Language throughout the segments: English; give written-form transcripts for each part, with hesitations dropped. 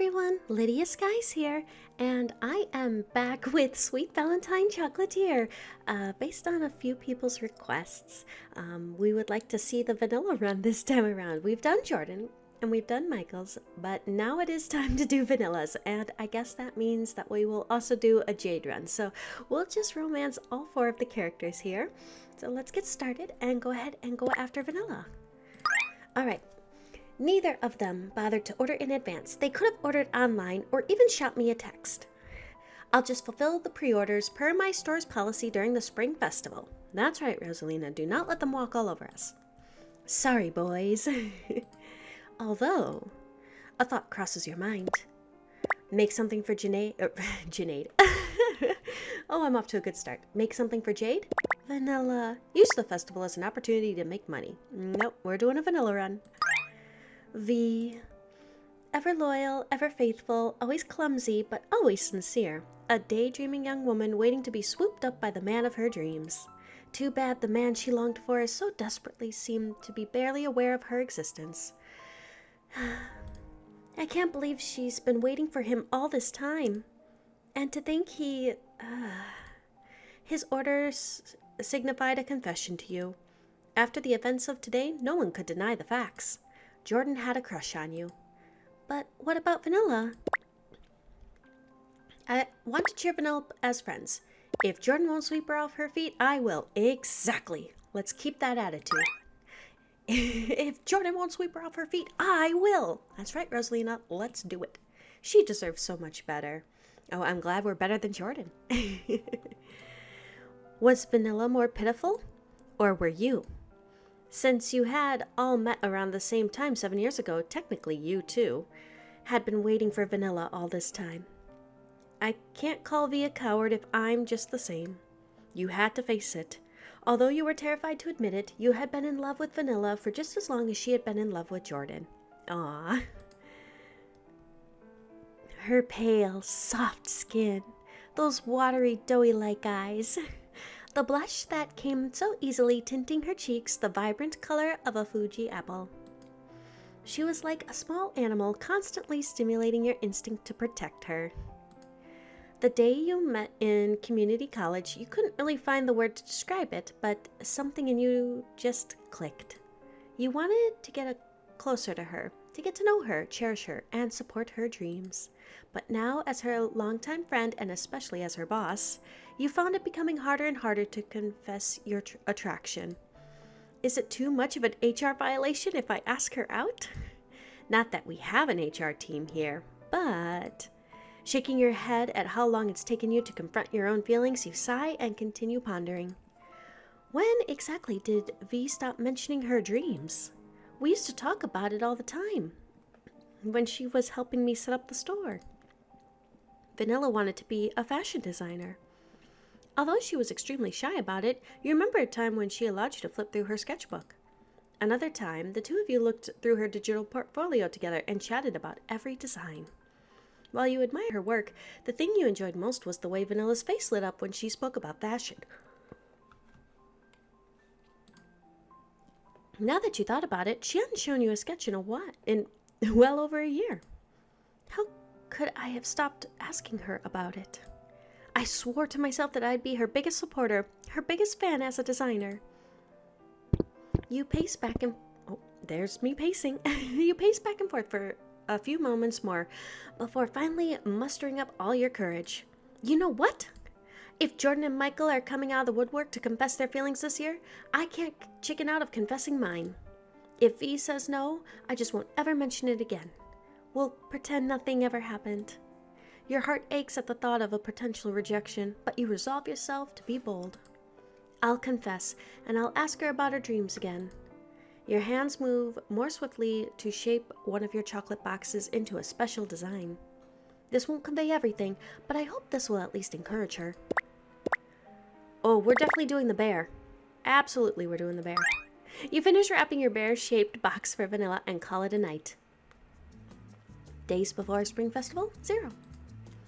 everyone, Lydia Skies here, and I am back with Sweet Valentine Chocolatier. Based on a few people's requests, we would like to see the vanilla run this time around. We've done Jordan and we've done Michael's, but now it is time to do vanillas, and I guess that means that we will also do a Jade run. So we'll just romance all four of the characters here. So let's get started and go ahead and go after vanilla. Alright. Neither of them bothered to order in advance. They could have ordered online or even shot me a text. I'll just fulfill the pre-orders per my store's policy during the Spring Festival. That's right, Rosalina. Do not let them walk all over us. Sorry, boys. Although, a thought crosses your mind. Make something for Janae... Janae. Oh, I'm off to a good start. Make something for Jade? Vanilla. Use the festival as an opportunity to make money. Nope, we're doing a vanilla run. V. Ever loyal, ever faithful, always clumsy, but always sincere. A daydreaming young woman waiting to be swooped up by the man of her dreams. Too bad the man she longed for so desperately seemed to be barely aware of her existence. I can't believe she's been waiting for him all this time. And to think his orders signified a confession to you. After the events of today, no one could deny the facts. Jordan had a crush on you. But what about Vanilla? I want to cheer Vanilla up as friends. If Jordan won't sweep her off her feet, I will. Exactly. Let's keep that attitude. If Jordan won't sweep her off her feet, I will. That's right, Rosalina. Let's do it. She deserves so much better. Oh, I'm glad we're better than Jordan. Was Vanilla more pitiful? Or were you? Since you had all met around the same time 7 years ago, technically you, too, had been waiting for Vanilla all this time. I can't call V a coward if I'm just the same. You had to face it. Although you were terrified to admit it, you had been in love with Vanilla for just as long as she had been in love with Jordan. Aww. Her pale, soft skin, those watery, doughy-like eyes. The blush that came so easily tinting her cheeks the vibrant color of a Fuji apple. She was like a small animal constantly stimulating your instinct to protect her. The day you met in community college, you couldn't really find the word to describe it, but something in you just clicked. You wanted to get closer to her, to get to know her, cherish her, and support her dreams. But now, as her longtime friend and especially as her boss, you found it becoming harder and harder to confess your attraction. Is it too much of an HR violation if I ask her out? Not that we have an HR team here, but... Shaking your head at how long it's taken you to confront your own feelings, you sigh and continue pondering. When exactly did V stop mentioning her dreams? We used to talk about it all the time, when she was helping me set up the store. Vanilla wanted to be a fashion designer. Although she was extremely shy about it, you remember a time when she allowed you to flip through her sketchbook. Another time, the two of you looked through her digital portfolio together and chatted about every design. While you admired her work, the thing you enjoyed most was the way Vanilla's face lit up when she spoke about fashion. Now that you thought about it, she hadn't shown you a sketch in well over a year. How could I have stopped asking her about it? I swore to myself that I'd be her biggest supporter, her biggest fan as a designer. You pace back and... Oh, there's me pacing. You pace back and forth for a few moments more before finally mustering up all your courage. You know what? If Jordan and Michael are coming out of the woodwork to confess their feelings this year, I can't chicken out of confessing mine. If V says no, I just won't ever mention it again. We'll pretend nothing ever happened. Your heart aches at the thought of a potential rejection, but you resolve yourself to be bold. I'll confess, and I'll ask her about her dreams again. Your hands move more swiftly to shape one of your chocolate boxes into a special design. This won't convey everything, but I hope this will at least encourage her. Oh, we're definitely doing the bear. Absolutely, we're doing the bear. You finish wrapping your bear-shaped box for Vanilla and call it a night. Days before Spring Festival, 0.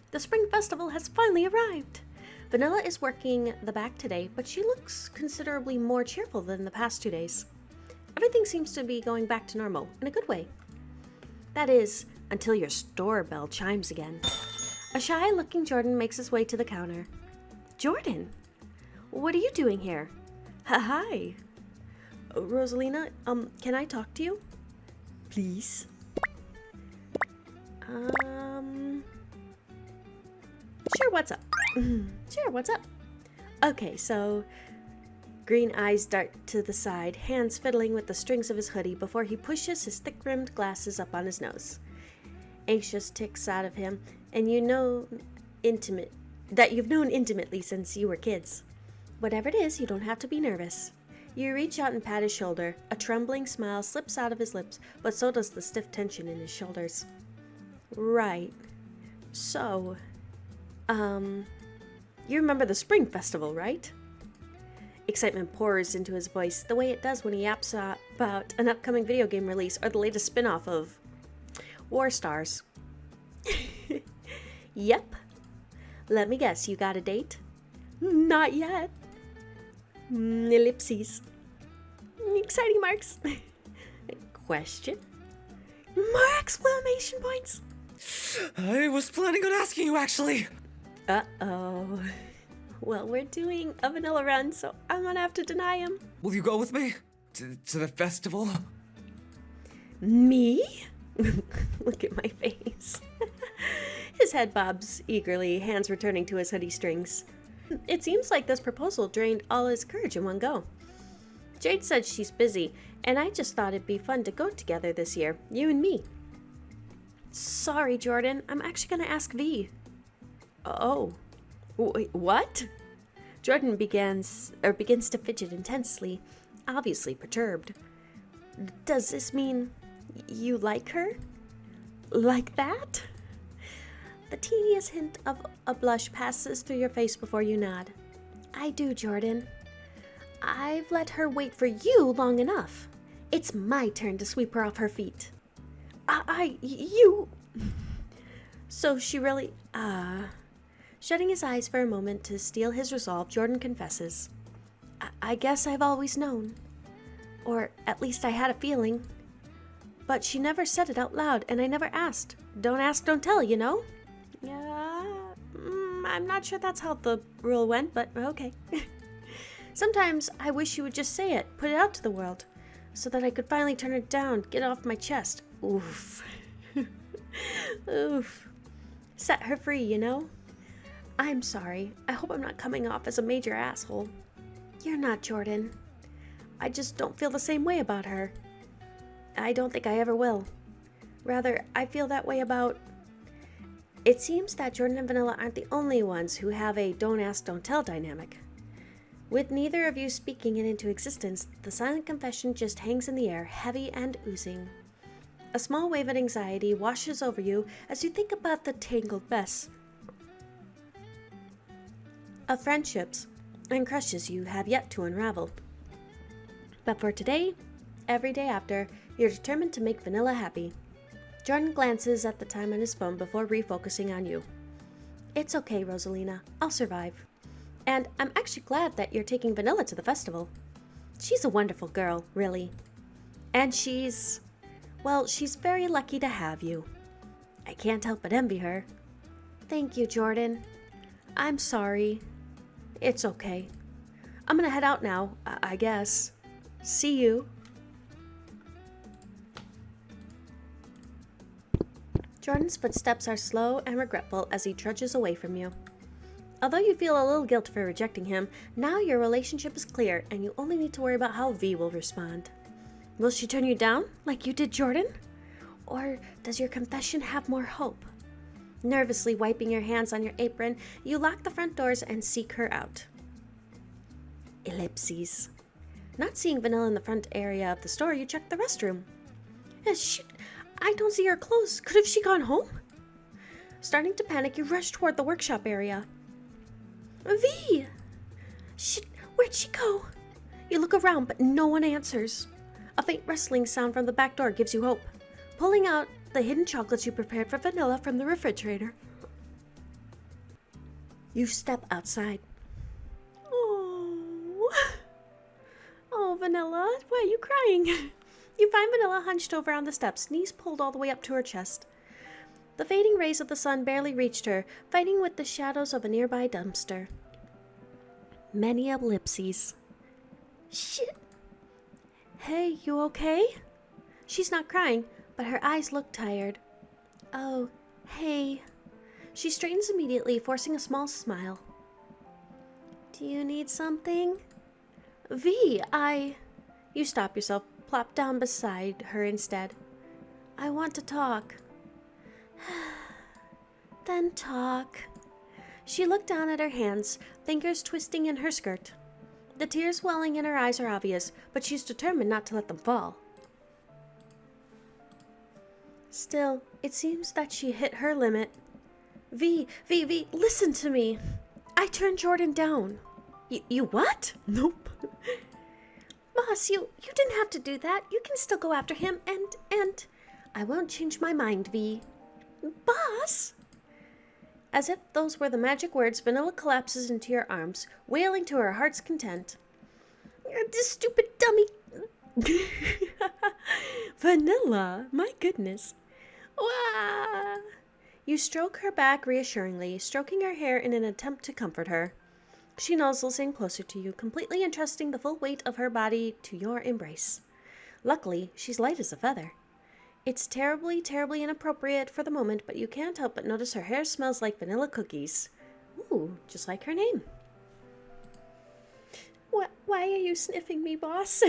The Spring Festival has finally arrived. Vanilla is working the back today, but she looks considerably more cheerful than the past 2 days. Everything seems to be going back to normal, in a good way. That is, until your store bell chimes again. A shy-looking Jordan makes his way to the counter. Jordan, what are you doing here? Hi. Rosalina, can I talk to you? Please. Sure, what's up? Sure, what's up? Okay, so... Green eyes dart to the side, hands fiddling with the strings of his hoodie before he pushes his thick-rimmed glasses up on his nose. Anxious ticks out of him, and you've known intimately since you were kids. Whatever it is, you don't have to be nervous. You reach out and pat his shoulder. A trembling smile slips out of his lips, but so does the stiff tension in his shoulders. Right. So, you remember the Spring Festival, right? Excitement pours into his voice, the way it does when he yaps about an upcoming video game release or the latest spin-off of War Stars. Yep. Let me guess, you got a date? Not yet. Ellipses. Exciting marks. Question? More exclamation points. I was planning on asking you, actually. Uh-oh. Well, we're doing a vanilla run, so I'm gonna have to deny him. Will you go with me? To the festival? Me? Look at my face. His head bobs eagerly, hands returning to his hoodie strings. It seems like this proposal drained all his courage in one go. Jade said she's busy, and I just thought it'd be fun to go together this year, you and me. Sorry, Jordan, I'm actually gonna ask V. Oh. Wait, what? Jordan begins to fidget intensely, obviously perturbed. Does this mean you like her? Like that? The tedious hint of a blush passes through your face before you nod. I do, Jordan. I've let her wait for you long enough. It's my turn to sweep her off her feet. You... So she really... Shutting his eyes for a moment to steel his resolve, Jordan confesses. I guess I've always known. Or at least I had a feeling. But she never said it out loud, and I never asked. Don't ask, don't tell, you know? Yeah, I'm not sure that's how the rule went, but okay. Sometimes I wish you would just say it, put it out to the world, so that I could finally turn it down, get it off my chest. Oof. Oof. Set her free, you know? I'm sorry. I hope I'm not coming off as a major asshole. You're not, Jordan. I just don't feel the same way about her. I don't think I ever will. Rather, I feel that way about... It seems that Jordan and Vanilla aren't the only ones who have a don't ask, don't tell dynamic. With neither of you speaking it into existence, the silent confession just hangs in the air, heavy and oozing. A small wave of anxiety washes over you as you think about the tangled mess of friendships and crushes you have yet to unravel. But for today, every day after, you're determined to make Vanilla happy. Jordan glances at the time on his phone before refocusing on you. It's okay, Rosalina. I'll survive. And I'm actually glad that you're taking Vanilla to the festival. She's a wonderful girl, really. And she's very lucky to have you. I can't help but envy her. Thank you, Jordan. I'm sorry. It's okay. I'm gonna head out now, I guess. See you. Jordan's footsteps are slow and regretful as he trudges away from you. Although you feel a little guilt for rejecting him, now your relationship is clear and you only need to worry about how V will respond. Will she turn you down, like you did Jordan? Or does your confession have more hope? Nervously wiping your hands on your apron, you lock the front doors and seek her out. Ellipses. Not seeing Vanilla in the front area of the store, you check the restroom. I don't see her clothes. Could have she gone home? Starting to panic, you rush toward the workshop area. V! Where'd she go? You look around, but no one answers. A faint rustling sound from the back door gives you hope. Pulling out the hidden chocolates you prepared for Vanilla from the refrigerator. You step outside. Oh, Vanilla, why are you crying? You find Vanilla hunched over on the steps, knees pulled all the way up to her chest. The fading rays of the sun barely reached her, fighting with the shadows of a nearby dumpster. Many ellipses. Shit. Hey, you okay? She's not crying, but her eyes look tired. Oh, hey. She straightens immediately, forcing a small smile. Do you need something? V, You stop yourself, plop down beside her instead. I want to talk. Then talk. She looked down at her hands, fingers twisting in her skirt. The tears welling in her eyes are obvious, but she's determined not to let them fall. Still, it seems that she hit her limit. V, listen to me. I turned Jordan down. You what? Nope. Boss, you didn't have to do that. You can still go after him, and I won't change my mind, V. Boss? As if those were the magic words, Vanilla collapses into your arms, wailing to her heart's content. This stupid dummy. Vanilla, my goodness. Wah! You stroke her back reassuringly, stroking her hair in an attempt to comfort her. She nuzzles in closer to you, completely entrusting the full weight of her body to your embrace. Luckily, she's light as a feather. It's terribly, terribly inappropriate for the moment, but you can't help but notice her hair smells like vanilla cookies. Ooh, just like her name. Why are you sniffing me, boss?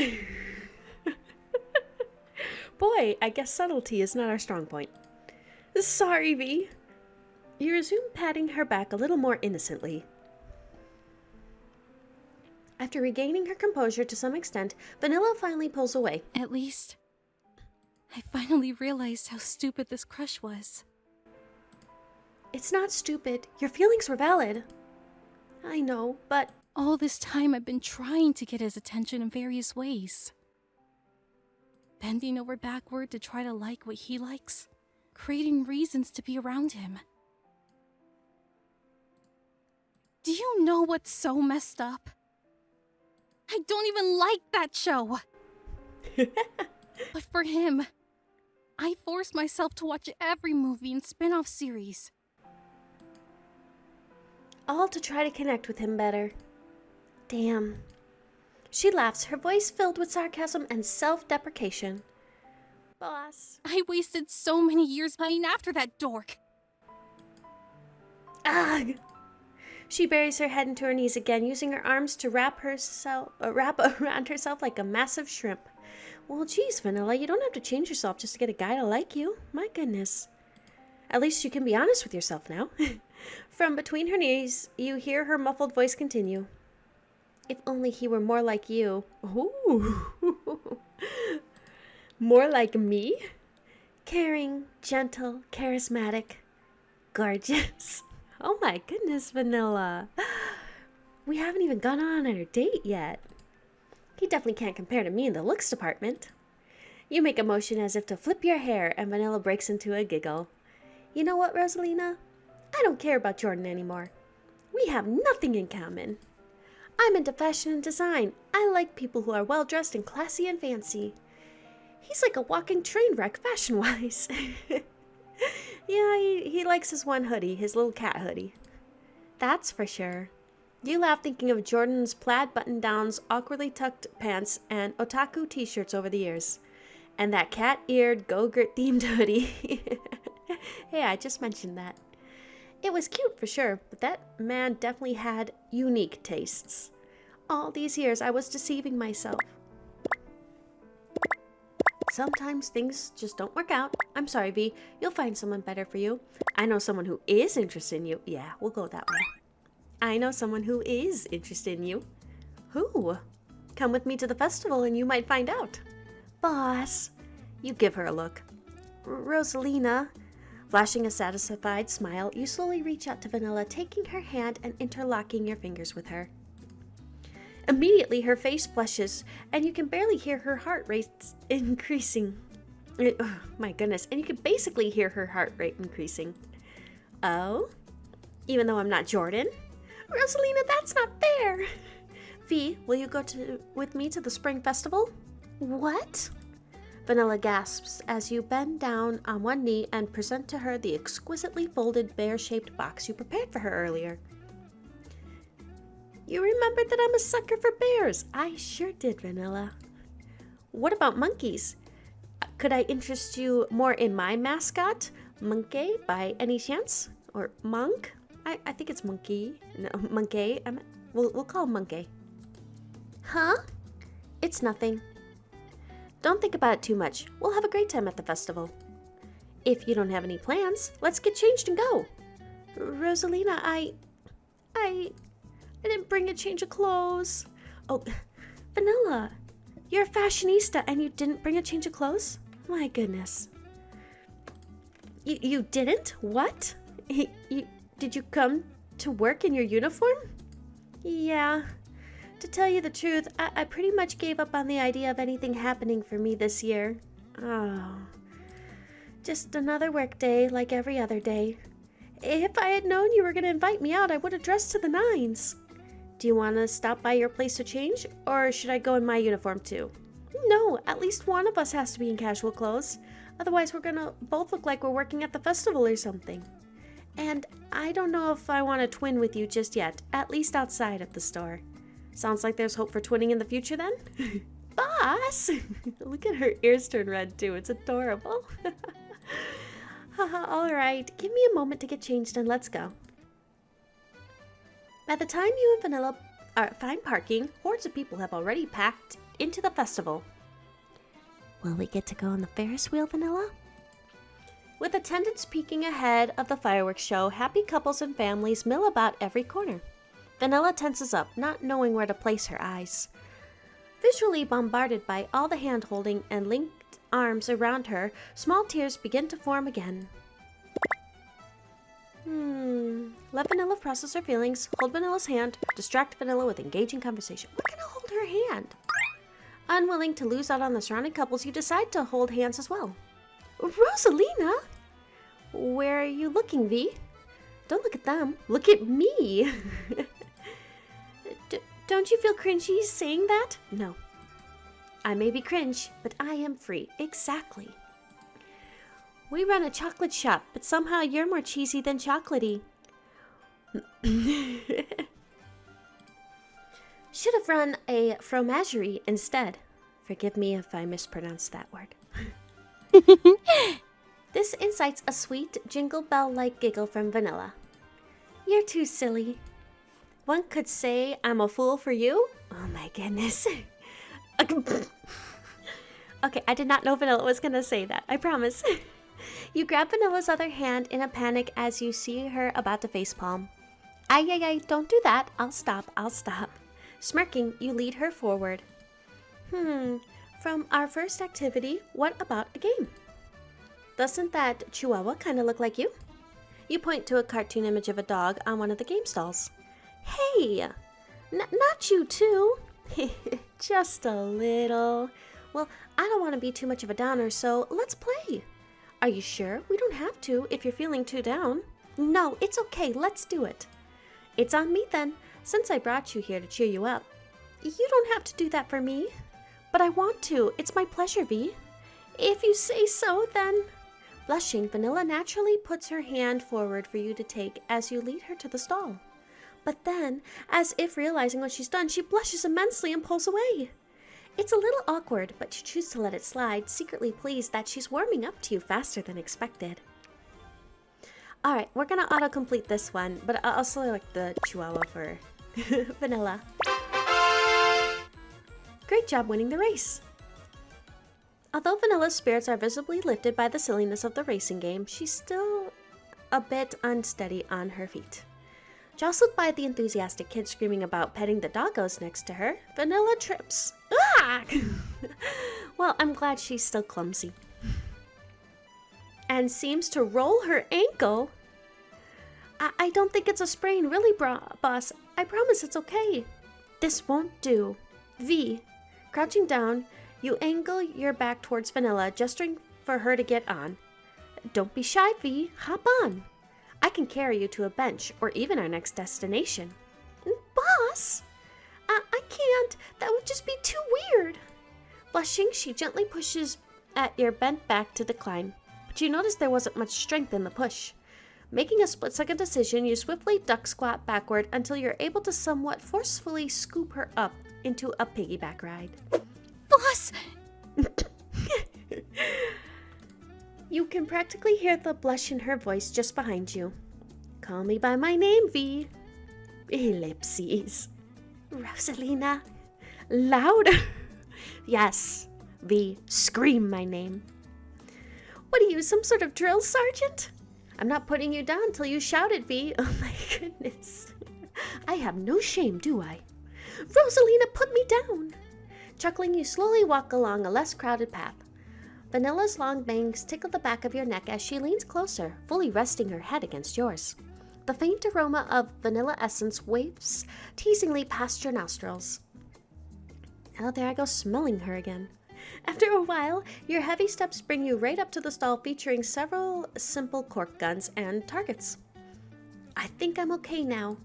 Boy, I guess subtlety is not our strong point. Sorry, V. You resume patting her back a little more innocently. After regaining her composure to some extent, Vanilla finally pulls away. At least, I finally realized how stupid this crush was. It's not stupid. Your feelings were valid. I know, but... All this time I've been trying to get his attention in various ways. Bending over backward to try to like what he likes. Creating reasons to be around him. Do you know what's so messed up? I don't even like that show! But for him, I forced myself to watch every movie and spin-off series. All to try to connect with him better. Damn. She laughs, her voice filled with sarcasm and self-deprecation. Boss. I wasted so many years pining after that dork. Ugh. She buries her head into her knees again, using her arms to wrap around herself like a massive shrimp. Well, geez, Vanilla, you don't have to change yourself just to get a guy to like you. My goodness. At least you can be honest with yourself now. From between her knees, you hear her muffled voice continue. If only he were more like you. Ooh. More like me? Caring, gentle, charismatic, gorgeous. Oh my goodness, Vanilla. We haven't even gone on a date yet. He definitely can't compare to me in the looks department. You make a motion as if to flip your hair, and Vanilla breaks into a giggle. You know what, Rosalina? I don't care about Jordan anymore. We have nothing in common. I'm into fashion and design. I like people who are well-dressed and classy and fancy. He's like a walking train wreck fashion-wise. Yeah, he likes his one hoodie, his little cat hoodie. That's for sure. You laugh thinking of Jordan's plaid button-downs, awkwardly tucked pants, and otaku t-shirts over the years. And that cat-eared, Go-Gurt themed hoodie. Hey, I just mentioned that. It was cute for sure, but that man definitely had unique tastes. All these years I was deceiving myself. Sometimes things just don't work out. I'm sorry, V. You'll find someone better for you. I know someone who is interested in you. Yeah, we'll go that way. I know someone who is interested in you. Who? Come with me to the festival and you might find out. Boss. You give her a look. Rosalina. Flashing a satisfied smile, you slowly reach out to Vanilla, taking her hand and interlocking your fingers with her. Immediately, her face flushes, and you can barely hear her heart rate increasing. Oh, my goodness, and you can basically hear her heart rate increasing. Oh? Even though I'm not Jordan? Rosalina, that's not fair! V, will you go with me to the spring festival? What? Vanilla gasps as you bend down on one knee and present to her the exquisitely folded bear-shaped box you prepared for her earlier. You remembered that I'm a sucker for bears. I sure did, Vanilla. What about monkeys? Could I interest you more in my mascot, Monkey, by any chance? Or Monk? I think it's Monkey. No, Monkey. We'll call him Monkey. Huh? It's nothing. Don't think about it too much. We'll have a great time at the festival. If you don't have any plans, let's get changed and go. Rosalina, I didn't bring a change of clothes. Oh, Vanilla, you're a fashionista and you didn't bring a change of clothes? My goodness. You didn't? What? Did you come to work in your uniform? Yeah. To tell you the truth, I pretty much gave up on the idea of anything happening for me this year. Oh. Just another work day like every other day. If I had known you were going to invite me out, I would have dressed to the nines. Do you want to stop by your place to change, or should I go in my uniform too? No, at least one of us has to be in casual clothes. Otherwise, we're going to both look like we're working at the festival or something. And I don't know if I want to twin with you just yet, at least outside of the store. Sounds like there's hope for twinning in the future then? Boss! Look at her ears turn red too, it's adorable. Alright, give me a moment to get changed and let's go. By the time you and Vanilla find parking, hordes of people have already packed into the festival. Will we get to go on the Ferris wheel, Vanilla? With attendants peeking ahead of the fireworks show, happy couples and families mill about every corner. Vanilla tenses up, not knowing where to place her eyes. Visually bombarded by all the hand-holding and linked arms around her, small tears begin to form again. Let Vanilla process her feelings, hold Vanilla's hand, distract Vanilla with engaging conversation. We're gonna hold her hand. Unwilling to lose out on the surrounding couples, you decide to hold hands as well. Rosalina! Where are you looking, V? Don't look at them. Look at me! Don't you feel cringy saying that? No. I may be cringe, but I am free. Exactly. We run a chocolate shop, but somehow you're more cheesy than chocolatey. Should have run a fromagerie instead. Forgive me if I mispronounced that word. This incites a sweet, jingle bell-like giggle from Vanilla. You're too silly. One could say I'm a fool for you? Oh my goodness. Okay, I did not know Vanilla was gonna say that, I promise. You grab Vanilla's other hand in a panic as you see her about to facepalm. Ay, don't do that. I'll stop. Smirking, you lead her forward. From our first activity, what about a game? Doesn't that chihuahua kind of look like you? You point to a cartoon image of a dog on one of the game stalls. Hey, not you too. Just a little. Well, I don't want to be too much of a downer, so let's play. Are you sure? We don't have to if you're feeling too down. No, it's okay. Let's do it. It's on me then, since I brought you here to cheer you up. You don't have to do that for me. But I want to. It's my pleasure, V. If you say so, then. Blushing, Vanilla naturally puts her hand forward for you to take as you lead her to the stall. But then, as if realizing what she's done, she blushes immensely and pulls away. It's a little awkward, but you choose to let it slide, secretly pleased that she's warming up to you faster than expected. Alright, we're gonna autocomplete this one, but I'll select the chihuahua for Vanilla. Great job winning the race! Although Vanilla's spirits are visibly lifted by the silliness of the racing game, she's still a bit unsteady on her feet. Jostled by the enthusiastic kid screaming about petting the doggos next to her, Vanilla trips. Ah! Well, I'm glad she's still clumsy. And seems to roll her ankle. I don't think it's a sprain, really, boss. I promise it's okay. This won't do. V, crouching down, you angle your back towards Vanilla, gesturing for her to get on. Don't be shy, V. Hop on. I can carry you to a bench, or even our next destination. Boss! I can't. That would just be too weird. Blushing, she gently pushes at your bent back to decline, but you noticed there wasn't much strength in the push. Making a split-second decision, you swiftly duck squat backward until you're able to somewhat forcefully scoop her up into a piggyback ride. Boss! You can practically hear the blush in her voice just behind you. Call me by my name, V. Ellipses. Rosalina. Louder. Yes, V. Scream my name. What are you, some sort of drill sergeant? I'm not putting you down till you shout it, V. Oh my goodness. I have no shame, do I? Rosalina, put me down. Chuckling, you slowly walk along a less crowded path. Vanilla's long bangs tickle the back of your neck as she leans closer, fully resting her head against yours. The faint aroma of vanilla essence wafts teasingly past your nostrils. Oh, there I go smelling her again. After a while, your heavy steps bring you right up to the stall featuring several simple cork guns and targets. I think I'm okay now.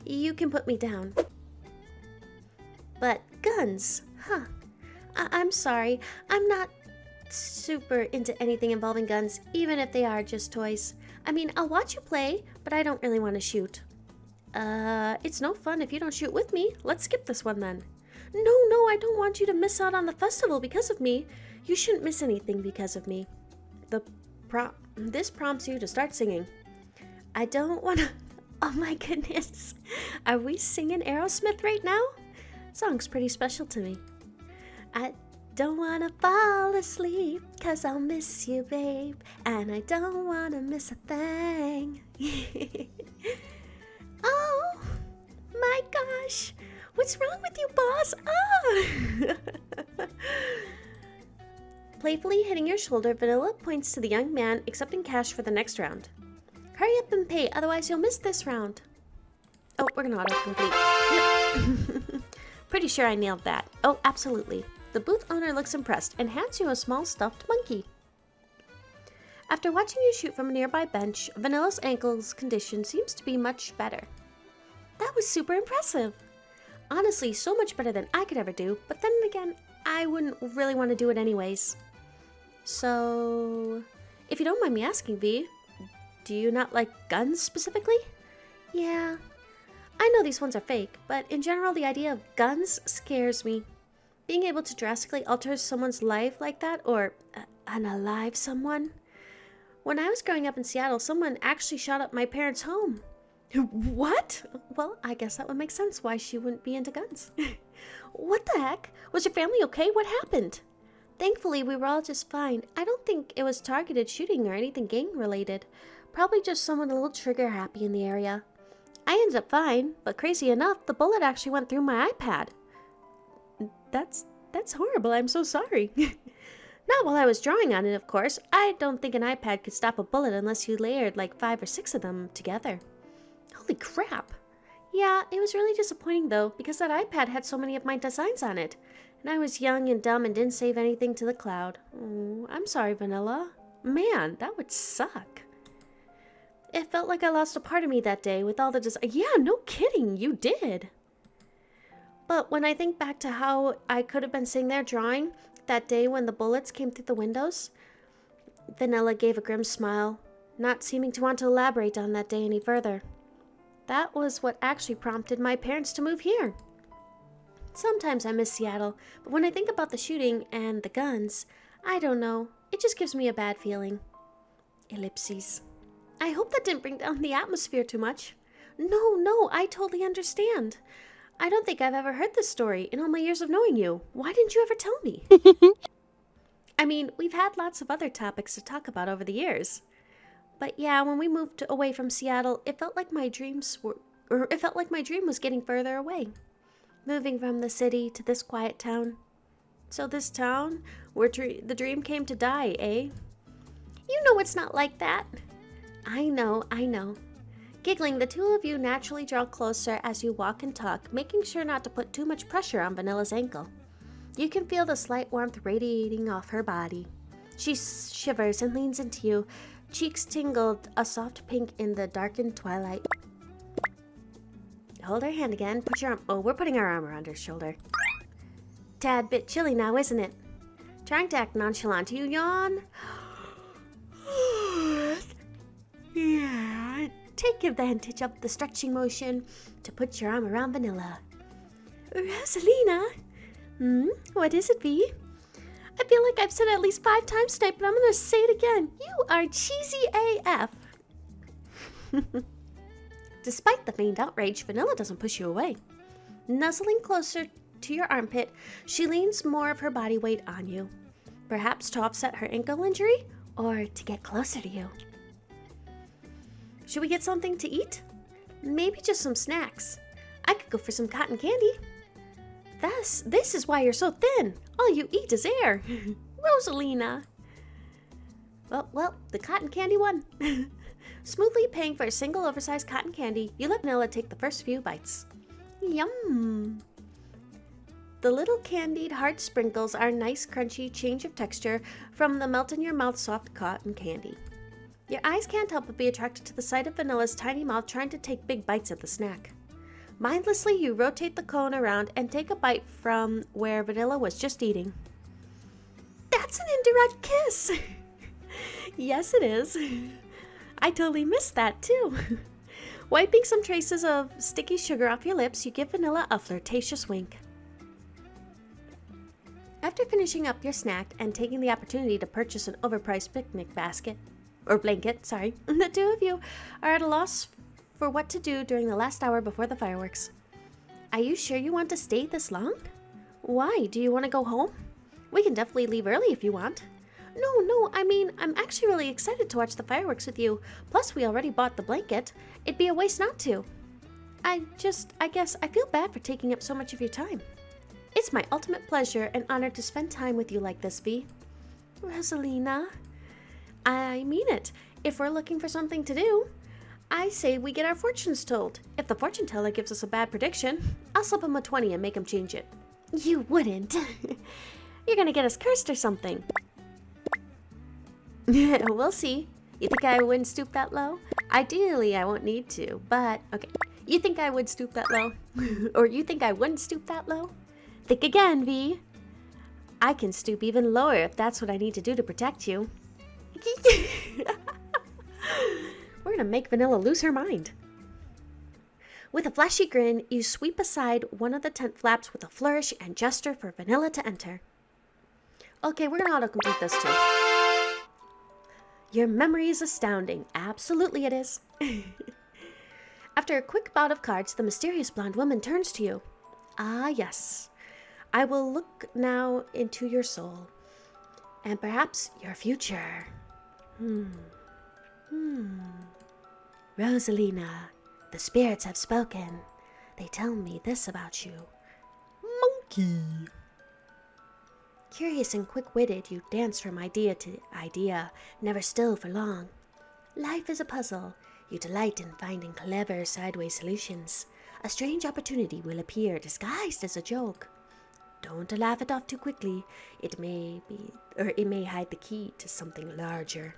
You can put me down. But guns, huh? I'm sorry, I'm not super into anything involving guns, even if they are just toys. I mean, I'll watch you play, but I don't really want to shoot. It's no fun if you don't shoot with me. Let's skip this one then. No, I don't want you to miss out on the festival because of me. You shouldn't miss anything because of me. This prompts you to start singing. I don't want to... Oh my goodness. Are we singing Aerosmith right now? Song's pretty special to me. I don't want to fall asleep, 'cause I'll miss you, babe. And I don't want to miss a thing. Oh, my gosh. What's wrong with you, boss? Ah! Playfully hitting your shoulder, Vanilla points to the young man accepting cash for the next round. Hurry up and pay, otherwise you'll miss this round. Oh, we're gonna autocomplete. Yep. Pretty sure I nailed that. Oh, absolutely. The booth owner looks impressed and hands you a small stuffed monkey. After watching you shoot from a nearby bench, Vanilla's ankle's condition seems to be much better. That was super impressive. Honestly, so much better than I could ever do, but then again, I wouldn't really want to do it anyways. So, if you don't mind me asking, V, do you not like guns specifically? Yeah, I know these ones are fake, but in general, the idea of guns scares me. Being able to drastically alter someone's life like that, or unalive someone. When I was growing up in Seattle, someone actually shot up my parents' home. What? Well, I guess that would make sense why she wouldn't be into guns. What the heck? Was your family okay? What happened? Thankfully, we were all just fine. I don't think it was targeted shooting or anything gang-related. Probably just someone a little trigger-happy in the area. I ended up fine, but crazy enough, the bullet actually went through my iPad. That's horrible. I'm so sorry. Not while I was drawing on it, of course. I don't think an iPad could stop a bullet unless you layered like 5 or 6 of them together. Holy crap. Yeah, it was really disappointing though, because that iPad had so many of my designs on it. And I was young and dumb and didn't save anything to the cloud. Oh, I'm sorry, Vanilla. Man, that would suck. It felt like I lost a part of me that day with all the Yeah, no kidding, you did. But when I think back to how I could have been sitting there drawing that day when the bullets came through the windows, Vanilla gave a grim smile, not seeming to want to elaborate on that day any further. That was what actually prompted my parents to move here. Sometimes I miss Seattle, but when I think about the shooting and the guns, I don't know. It just gives me a bad feeling. Ellipses. I hope that didn't bring down the atmosphere too much. No, I totally understand. I don't think I've ever heard this story in all my years of knowing you. Why didn't you ever tell me? I mean, we've had lots of other topics to talk about over the years. But yeah, when we moved away from Seattle, it felt like my dream was getting further away. Moving from the city to this quiet town. So this town where the dream came to die, eh? You know it's not like that. I know. Giggling, the two of you naturally draw closer as you walk and talk, making sure not to put too much pressure on Vanilla's ankle. You can feel the slight warmth radiating off her body. She shivers and leans into you, cheeks tingled a soft pink in the darkened twilight. Hold her hand again. Put your arm... Oh, we're putting our arm around her shoulder. Tad bit chilly now, isn't it? Trying to act nonchalant, you yawn. Yeah, take advantage of the stretching motion to put your arm around Vanilla. Rosalina? What is it, V? I feel like I've said it at least 5 times tonight, but I'm gonna say it again. You are cheesy AF. Despite the feigned outrage, Vanilla doesn't push you away. Nuzzling closer to your armpit, she leans more of her body weight on you. Perhaps to offset her ankle injury, or to get closer to you. Should we get something to eat? Maybe just some snacks. I could go for some cotton candy. This is why you're so thin. All you eat is air. Rosalina. Well, the cotton candy won. Smoothly paying for a single oversized cotton candy, you let Vanilla take the first few bites. Yum. The little candied hard sprinkles are a nice crunchy change of texture from the melt-in-your-mouth soft cotton candy. Your eyes can't help but be attracted to the sight of Vanilla's tiny mouth trying to take big bites of the snack. Mindlessly, you rotate the cone around and take a bite from where Vanilla was just eating. That's an indirect kiss! Yes, it is. I totally missed that, too. Wiping some traces of sticky sugar off your lips, you give Vanilla a flirtatious wink. After finishing up your snack and taking the opportunity to purchase an overpriced picnic basket, or blanket, sorry, the two of you are at a loss for what to do during the last hour before the fireworks. Are you sure you want to stay this long? Why? Do you want to go home? We can definitely leave early if you want. No, I mean, I'm actually really excited to watch the fireworks with you. Plus, we already bought the blanket. It'd be a waste not to. I guess I feel bad for taking up so much of your time. It's my ultimate pleasure and honor to spend time with you like this, V. Rosalina. I mean it. If we're looking for something to do, I say we get our fortunes told. If the fortune teller gives us a bad prediction, I'll slip him a 20 and make him change it. You wouldn't. You're gonna get us cursed or something. We'll see. You think I wouldn't stoop that low? Ideally, I won't need to, but okay. You think I would stoop that low? Or you think I wouldn't stoop that low? Think again, V. I can stoop even lower if that's what I need to do to protect you. We're gonna make Vanilla lose her mind. With a flashy grin, you sweep aside one of the tent flaps with a flourish and gesture for Vanilla to enter. Okay, we're gonna autocomplete this too. Your memory is astounding. Absolutely it is. After a quick bout of cards, the mysterious blonde woman turns to you. Ah, yes. I will look now into your soul. And perhaps your future. Rosalina, the spirits have spoken. They tell me this about you. Monkey. Curious and quick-witted, you dance from idea to idea, never still for long. Life is a puzzle. You delight in finding clever sideways solutions. A strange opportunity will appear disguised as a joke. Don't laugh it off too quickly. It may hide the key to something larger.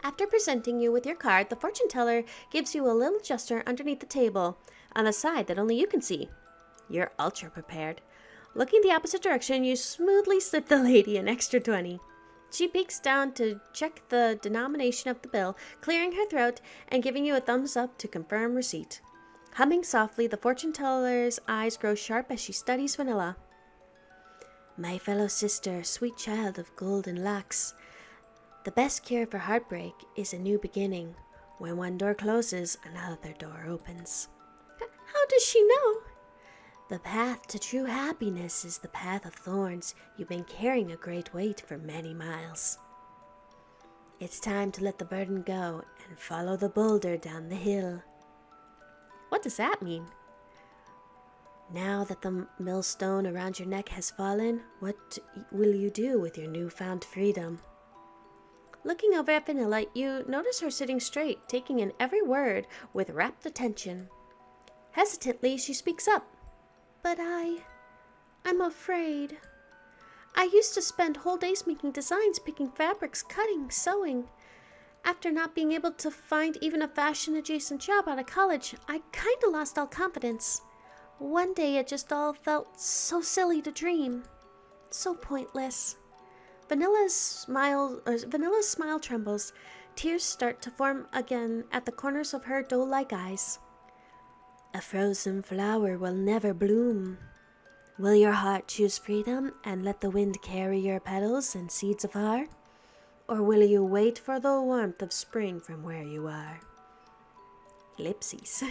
After presenting you with your card, the fortune teller gives you a little gesture underneath the table, on the side that only you can see. You're ultra prepared. Looking the opposite direction, you smoothly slip the lady an extra 20. She peeks down to check the denomination of the bill, clearing her throat and giving you a thumbs up to confirm receipt. Humming softly, the fortune teller's eyes grow sharp as she studies Vanilla. My fellow sister, sweet child of golden locks, the best cure for heartbreak is a new beginning. When one door closes, another door opens. How does she know? The path to true happiness is the path of thorns. You've been carrying a great weight for many miles. It's time to let the burden go and follow the boulder down the hill. What does that mean? Now that the millstone around your neck has fallen, what will you do with your newfound freedom? Looking over at Vanilla, you notice her sitting straight, taking in every word with rapt attention. Hesitantly, she speaks up. But I'm afraid. I used to spend whole days making designs, picking fabrics, cutting, sewing. After not being able to find even a fashion-adjacent job out of college, I kinda lost all confidence. One day it just all felt so silly to dream. So pointless. Vanilla's smile trembles. Tears start to form again at the corners of her doe-like eyes. A frozen flower will never bloom. Will your heart choose freedom and let the wind carry your petals and seeds afar? Or will you wait for the warmth of spring from where you are? Ellipses.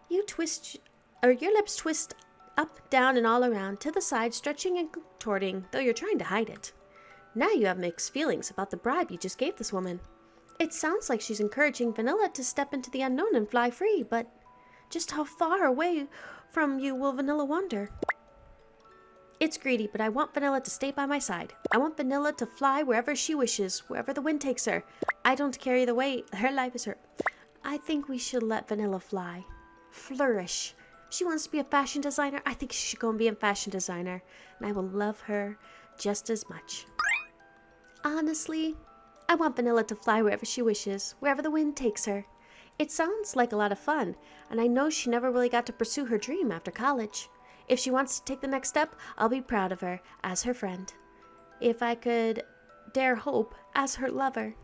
Your lips twist up, down, and all around, to the side, stretching and contorting, though you're trying to hide it. Now you have mixed feelings about the bribe you just gave this woman. It sounds like she's encouraging Vanilla to step into the unknown and fly free, but just how far away from you will Vanilla wander? It's greedy, but I want Vanilla to stay by my side. I want Vanilla to fly wherever she wishes, wherever the wind takes her. I don't carry the weight. Her life is her. I think we should let Vanilla fly. Flourish. She wants to be a fashion designer. I think she should go and be a fashion designer. And I will love her just as much. Honestly, I want Vanilla to fly wherever she wishes, wherever the wind takes her. It sounds like a lot of fun, and I know she never really got to pursue her dream after college. If she wants to take the next step, I'll be proud of her as her friend. If I could dare hope as her lover.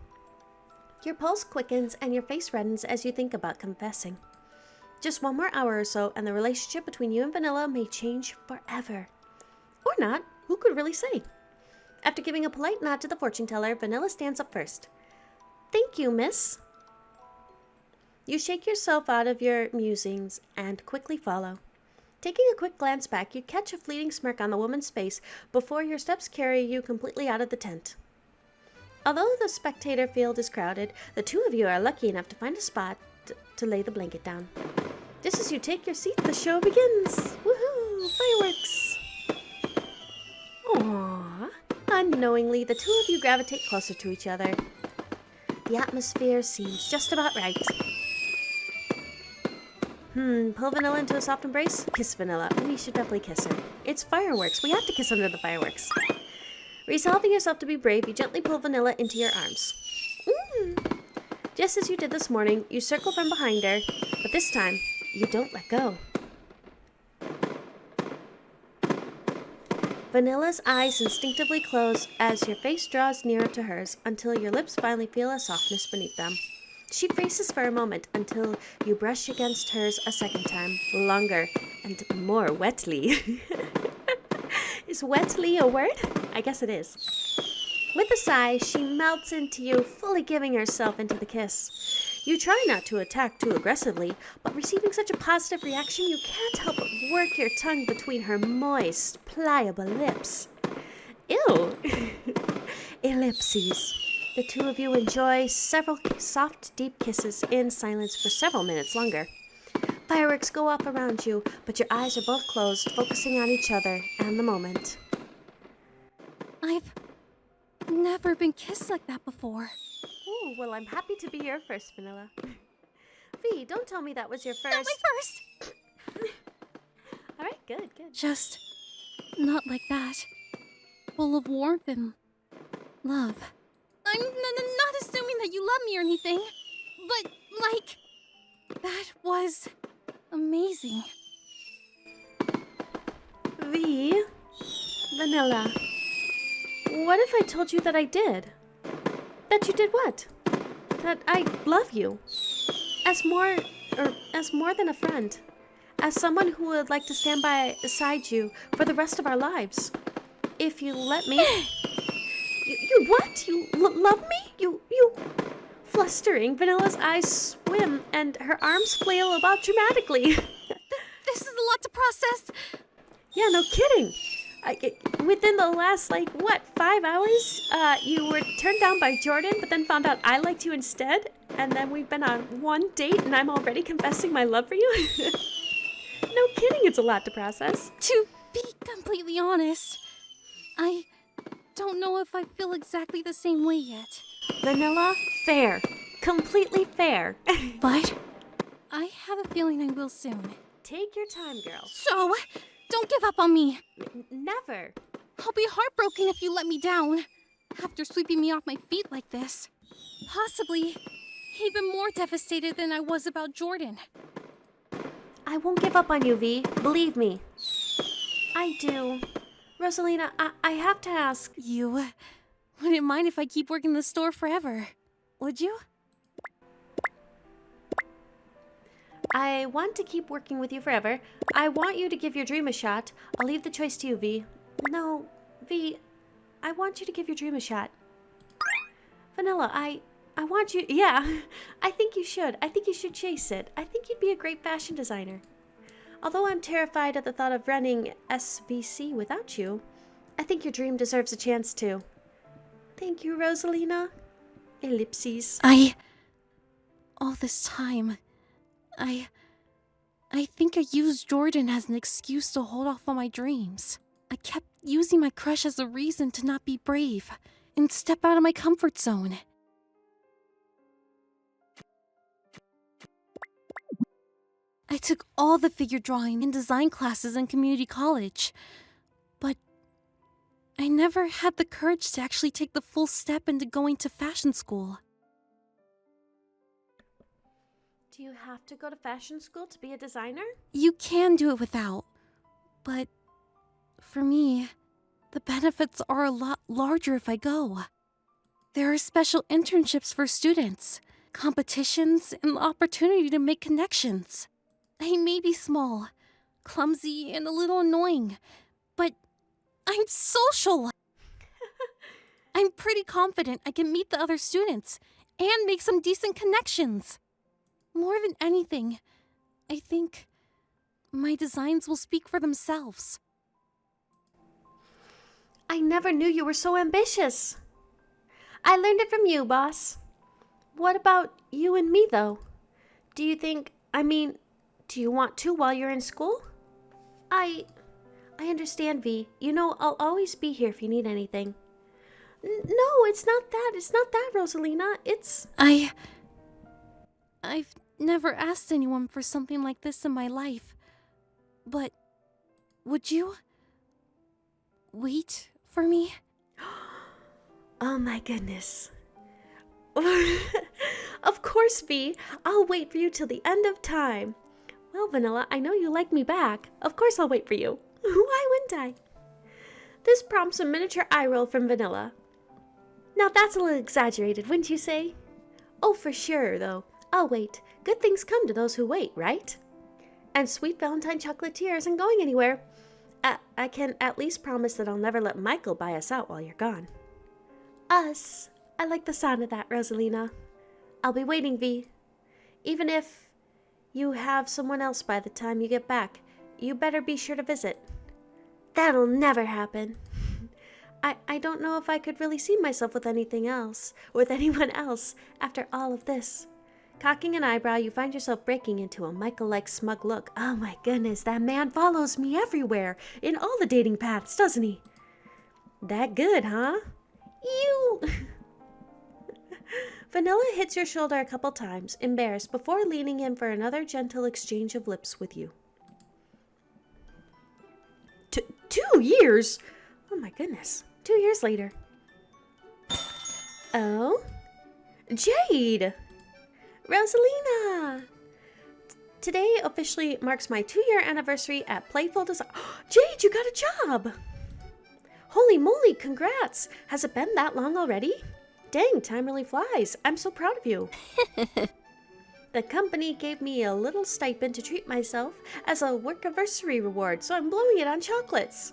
Your pulse quickens and your face reddens as you think about confessing. Just one more hour or so, and the relationship between you and Vanilla may change forever. Or not, who could really say? After giving a polite nod to the fortune teller, Vanilla stands up first. Thank you, miss. You shake yourself out of your musings and quickly follow. Taking a quick glance back, you catch a fleeting smirk on the woman's face before your steps carry you completely out of the tent. Although the spectator field is crowded, the two of you are lucky enough to find a spot to lay the blanket down. Just as you take your seat, the show begins. Woohoo! Fireworks! Aww. Unknowingly, the two of you gravitate closer to each other. The atmosphere seems just about right. Pull Vanilla into a soft embrace? Kiss Vanilla. We should definitely kiss her. It's fireworks. We have to kiss under the fireworks. Resolving yourself to be brave, you gently pull Vanilla into your arms. Just as you did this morning, you circle from behind her, but this time, you don't let go. Vanilla's eyes instinctively close as your face draws nearer to hers until your lips finally feel a softness beneath them. She freezes for a moment until you brush against hers a second time, longer and more wetly. Is wetly a word? I guess it is. With a sigh, she melts into you, fully giving herself into the kiss. You try not to attack too aggressively, but receiving such a positive reaction, you can't help but work your tongue between her moist, pliable lips. Ew! Ellipses. The two of you enjoy several soft, deep kisses in silence for several minutes longer. Fireworks go off around you, but your eyes are both closed, focusing on each other and the moment. I've never been kissed like that before. Ooh, well, I'm happy to be your first, Vanilla. V, don't tell me that was your first. Not my first! All right, good. Just not like that. Full of warmth and love. I'm not assuming that you love me or anything, but, like, that was amazing. V, Vanilla, what if I told you that I did? That you did what? That I love you. As more than a friend. As someone who would like to stand beside you for the rest of our lives. If you let me. You what? You love me? You. Flustering, Vanilla's eyes swim and her arms flail about dramatically. This is a lot to process. Yeah, no kidding. Within the last, 5 hours, you were turned down by Jordan, but then found out I liked you instead. And then we've been on one date and I'm already confessing my love for you. No kidding, it's a lot to process. To be completely honest, I don't know if I feel exactly the same way yet. Vanilla, fair. Completely fair. But I have a feeling I will soon. Take your time, girl. So, don't give up on me. Never. I'll be heartbroken if you let me down. After sweeping me off my feet like this. Possibly even more devastated than I was about Jordan. I won't give up on you, V. Believe me. I do Rosalina, I have to ask. You wouldn't mind if I keep working the store forever, would you? I want to keep working with you forever. I want you to give your dream a shot. I'll leave the choice to you, V. No, V, I want you to give your dream a shot. Vanilla, I want you. Yeah, I think you should. I think you should chase it. I think you'd be a great fashion designer. Although I'm terrified at the thought of running SVC without you, I think your dream deserves a chance to. Thank you, Rosalina. Ellipses. All this time, I think I used Jordan as an excuse to hold off on my dreams. I kept using my crush as a reason to not be brave and step out of my comfort zone. I took all the figure drawing and design classes in community college, but I never had the courage to actually take the full step into going to fashion school. Do you have to go to fashion school to be a designer? You can do it without, but for me, the benefits are a lot larger if I go. There are special internships for students, competitions, and the opportunity to make connections. I may be small, clumsy, and a little annoying, but I'm social. I'm pretty confident I can meet the other students and make some decent connections. More than anything, I think my designs will speak for themselves. I never knew you were so ambitious. I learned it from you, boss. What about you and me, though? Do you want to while you're in school? I understand, V. You know, I'll always be here if you need anything. No, it's not that. It's not that, Rosalina. It's... I've never asked anyone for something like this in my life. But would you wait for me? Oh my goodness. Of course, V. I'll wait for you till the end of time. Well, Vanilla, I know you like me back. Of course I'll wait for you. Why wouldn't I? This prompts a miniature eye roll from Vanilla. Now that's a little exaggerated, wouldn't you say? Oh, for sure, though. I'll wait. Good things come to those who wait, right? And sweet Valentine Chocolatier isn't going anywhere. I can at least promise that I'll never let Michael buy us out while you're gone. Us. I like the sound of that, Rosalina. I'll be waiting, V. Even if you have someone else by the time you get back, you better be sure to visit. That'll never happen. I don't know if I could really see myself with anything else, with anyone else, after all of this. Cocking an eyebrow, you find yourself breaking into a Michael-like smug look. Oh my goodness, that man follows me everywhere, in all the dating paths, doesn't he? That good, huh? You... Vanilla hits your shoulder a couple times, embarrassed, before leaning in for another gentle exchange of lips with you. 2 years? Oh my goodness. 2 years later. Oh? Jade! Rosalina! Today officially marks my 2-year anniversary at Playful Design. Jade, you got a job! Holy moly, congrats! Has it been that long already? Dang, time really flies. I'm so proud of you. The company gave me a little stipend to treat myself as a work-anniversary reward, so I'm blowing it on chocolates.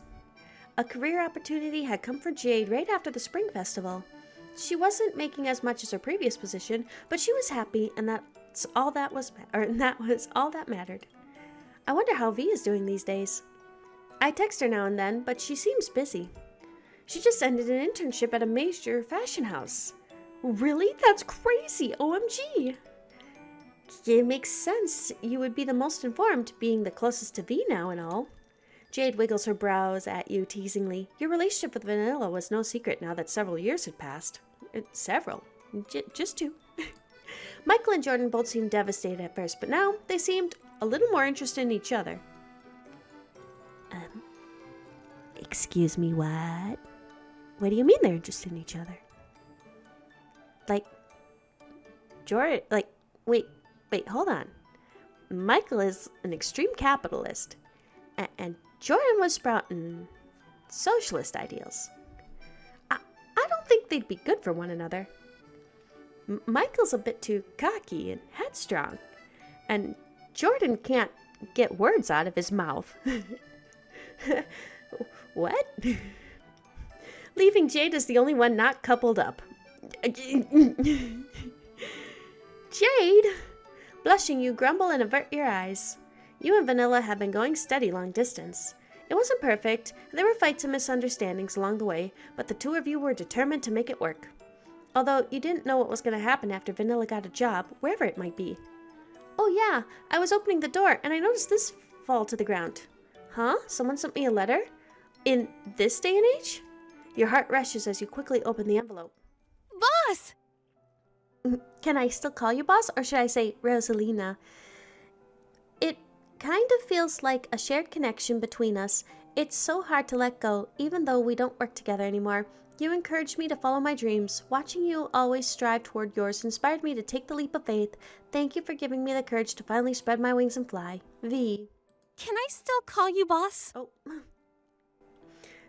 A career opportunity had come for Jade right after the Spring Festival. She wasn't making as much as her previous position, but she was happy, and that was all that mattered. I wonder how V is doing these days. I text her now and then, but she seems busy. She just ended an internship at a major fashion house. Really? That's crazy! OMG! It makes sense. You would be the most informed, being the closest to V now and all. Jade wiggles her brows at you teasingly. Your relationship with Vanilla was no secret now that several years had passed. Several. Just 2. Michael and Jordan both seemed devastated at first, but now they seemed a little more interested in each other. Excuse me, what? What do you mean they're interested in each other? Like, Jordan, wait, hold on. Michael is an extreme capitalist, and Jordan was sprouting socialist ideals. I don't think they'd be good for one another. Michael's a bit too cocky and headstrong, and Jordan can't get words out of his mouth. What? Leaving Jade as the only one not coupled up. Jade! Blushing, you grumble and avert your eyes. You and Vanilla have been going steady long distance. It wasn't perfect, there were fights and misunderstandings along the way, but the two of you were determined to make it work. Although you didn't know what was going to happen after Vanilla got a job, wherever it might be. Oh yeah, I was opening the door and I noticed this fall to the ground. Huh? Someone sent me a letter? In this day and age? Your heart rushes as you quickly open the envelope. Boss! Can I still call you boss, or should I say Rosalina? It kind of feels like a shared connection between us. It's so hard to let go, even though we don't work together anymore. You encouraged me to follow my dreams. Watching you always strive toward yours inspired me to take the leap of faith. Thank you for giving me the courage to finally spread my wings and fly. V. Can I still call you boss? Oh.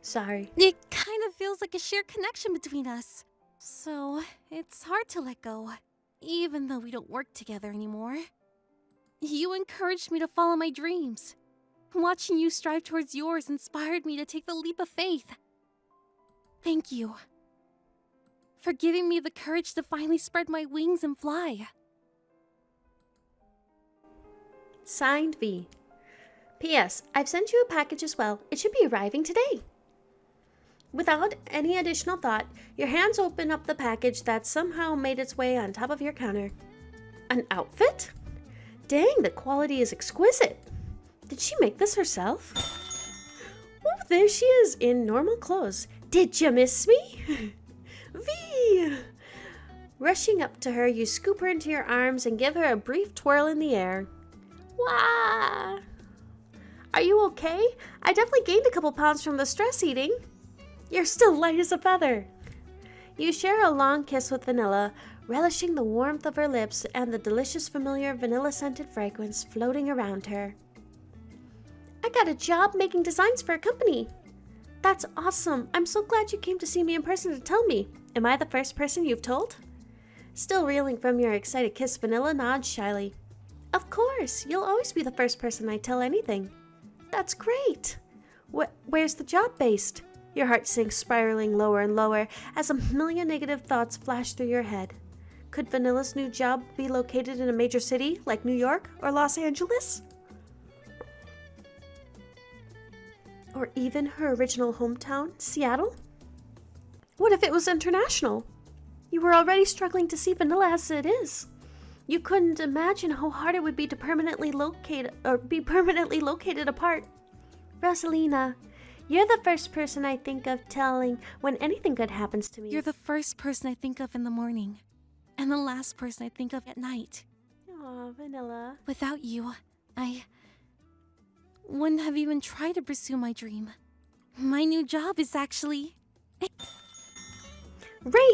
Sorry. It kind of feels like a shared connection between us. So, it's hard to let go, even though we don't work together anymore. You encouraged me to follow my dreams. Watching you strive towards yours inspired me to take the leap of faith. Thank you for giving me the courage to finally spread my wings and fly. Signed, V. P.S. I've sent you a package as well. It should be arriving today. Without any additional thought, your hands open up the package that somehow made its way on top of your counter. An outfit? Dang, the quality is exquisite. Did she make this herself? Oh, there she is in normal clothes. Did you miss me? V! Rushing up to her, you scoop her into your arms and give her a brief twirl in the air. Wah! Are you okay? I definitely gained a couple pounds from the stress eating. You're still light as a feather. You share a long kiss with Vanilla, relishing the warmth of her lips and the delicious familiar vanilla-scented fragrance floating around her. I got a job making designs for a company. That's awesome. I'm so glad you came to see me in person to tell me. Am I the first person you've told? Still reeling from your excited kiss, Vanilla nods shyly. Of course, you'll always be the first person I tell anything. That's great. Where's the job based? Your heart sinks, spiraling lower and lower as a million negative thoughts flash through your head. Could Vanilla's new job be located in a major city like New York or Los Angeles? Or even her original hometown, Seattle? What if it was international? You were already struggling to see Vanilla as it is. You couldn't imagine how hard it would be to be permanently located apart. Rosalina, you're the first person I think of telling when anything good happens to me. You're the first person I think of in the morning, and the last person I think of at night. Aw, Vanilla. Without you, I wouldn't have even tried to pursue my dream. My new job is actually right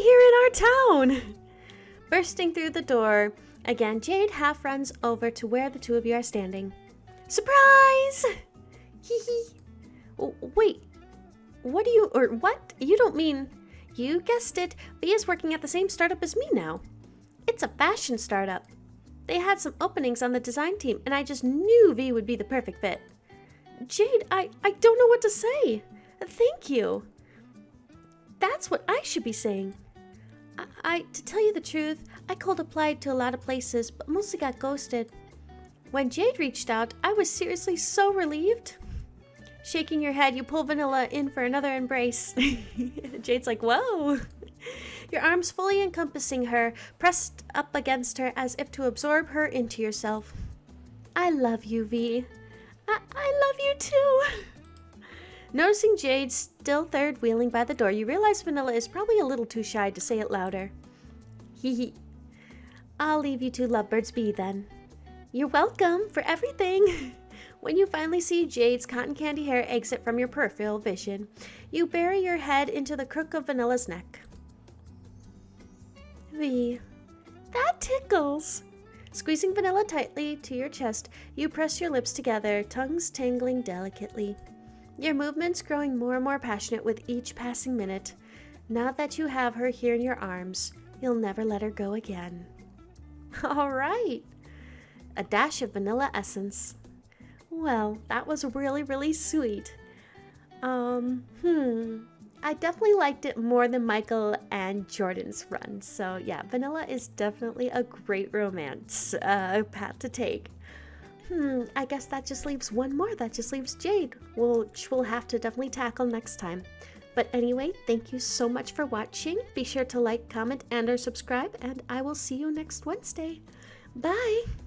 here in our town! Bursting through the door, again, Jade half runs over to where the two of you are standing. Surprise! Hee hee. Wait, what? You don't mean... You guessed it, V is working at the same startup as me now. It's a fashion startup. They had some openings on the design team, and I just knew V would be the perfect fit. Jade, I don't know what to say. Thank you. That's what I should be saying. To tell you the truth, I cold applied to a lot of places, but mostly got ghosted. When Jade reached out, I was seriously so relieved. Shaking your head, you pull Vanilla in for another embrace. Jade's like, whoa. Your arms fully encompassing her, pressed up against her as if to absorb her into yourself. I love you, V. I love you too. Noticing Jade still third wheeling by the door, you realize Vanilla is probably a little too shy to say it louder. Hee hee. I'll leave you two lovebirds be then. You're welcome for everything. When you finally see Jade's cotton candy hair exit from your peripheral vision, you bury your head into the crook of Vanilla's neck. V. That tickles. Squeezing Vanilla tightly to your chest, you press your lips together, tongues tangling delicately. Your movement's growing more and more passionate with each passing minute. Now that you have her here in your arms, you'll never let her go again. All right. A dash of vanilla essence. Well, that was really, really sweet. I definitely liked it more than Michael and Jordan's run. So yeah, vanilla is definitely a great romance path to take. I guess that just leaves one more. That just leaves Jade, which we'll have to definitely tackle next time. But anyway, thank you so much for watching. Be sure to like, comment, and or subscribe, and I will see you next Wednesday. Bye!